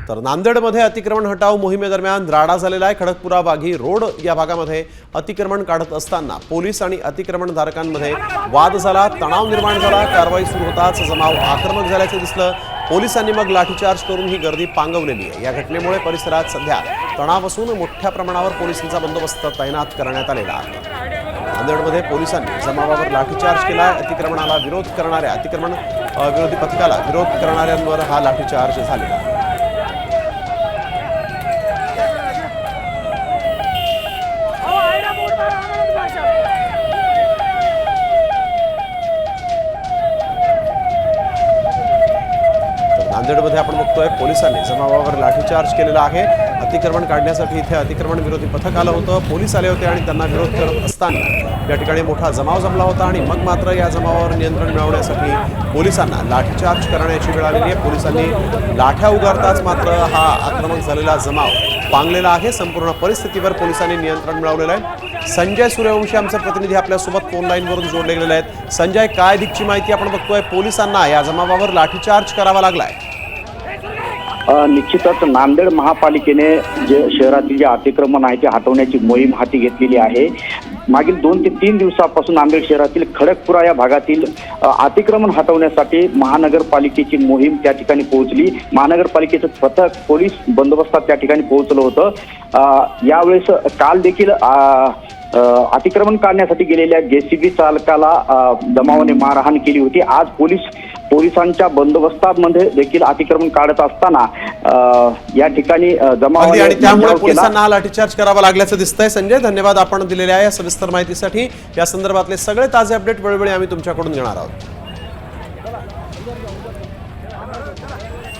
तर नांदेडमध्ये अतिक्रमण हटाव मोहिमेदरम्यान राडा झालेला आहे। खडकपुरा वाघी रोड या भागामध्ये अतिक्रमण काढत असताना पोलीस आणि अतिक्रमणधारकांमध्ये वाद झाला, तणाव निर्माण झाला। कारवाई सुरू होताच जमाव आक्रमक झाल्याचे दिसलं। पोलिसांनी मग लाठीचार्ज करून ही गर्दी पांगवलेली आहे। या घटनेमुळे परिसरात सध्या तणाव असून मोठ्या प्रमाणावर पोलिसांचा बंदोबस्त तैनात करण्यात आलेला आहे। नांदेडमध्ये पोलिसांनी जमावावर लाठीचार्ज केला। अतिक्रमणाला विरोध करणाऱ्या अतिक्रमण विरोधी पथकाला विरोध करणाऱ्यांवर हा लाठीचार्ज झालेला आहे। नांदेडमध्ये आपण बघतोय पोलिसांनी जमावावर लाठीचार्ज केलेला आहे। अतिक्रमण काढण्यासाठी इथे अतिक्रमण विरोधी पथक आलं होतं, पोलीस आले होते आणि त्यांना विरोध करत असताना या ठिकाणी मोठा जमाव जमला होता आणि मग मात्र या जमावावर नियंत्रण मिळवण्यासाठी पोलिसांना लाठीचार्ज करण्याची वेळ आलेली आहे। पोलिसांनी लाठ्या उगारताच मात्र हा आक्रमक झालेला जमाव पांगलेला आहे। संपूर्ण परिस्थितीवर पोलिसांनी नियंत्रण मिळवलेलं आहे। संजय सूर्यवंशी आमचे प्रतिनिधी आपल्यासोबत फोन लाईनवरून जोडले गेलेले आहेत। संजय, काय अधिकची माहिती आपण बघतोय? पोलिसांना या जमावावर लाठीचार्ज करावा लागलाय। निश्चितच नांदेड महापालिकेने जे शहरातील जे अतिक्रमण आहे ते हटवण्याची मोहीम हाती घेतलेली आहे। मागील 2 ते 3 दिवसापासून नांदेड शहरातील खडकपुरा या भागातील अतिक्रमण हटवण्यासाठी महानगरपालिकेची मोहीम त्या ठिकाणी पोहोचली। महानगरपालिकेचं पथक पोलीस बंदोबस्तात त्या ठिकाणी पोहोचलं होतं। यावेळेस काल देखील अतिक्रमण काढण्यासाठी गेलेल्या जेसीबी चालकाला जमावाने मारहाण केली होती। आज पोलिसांच्या बंदोबस्तामध्ये देखील अतिक्रमण काढत असताना या ठिकाणी जमावाने आणि त्यामुळे पोलिसांना लाठीचार्ज करावा लागल्याचं दिसतंय। संजय, धन्यवाद आपण दिलेल्या या सविस्तर माहितीसाठी। या संदर्भातले सगळे ताजे अपडेट वेळोवेळी आम्ही तुमच्याकडून घेणार आहोत।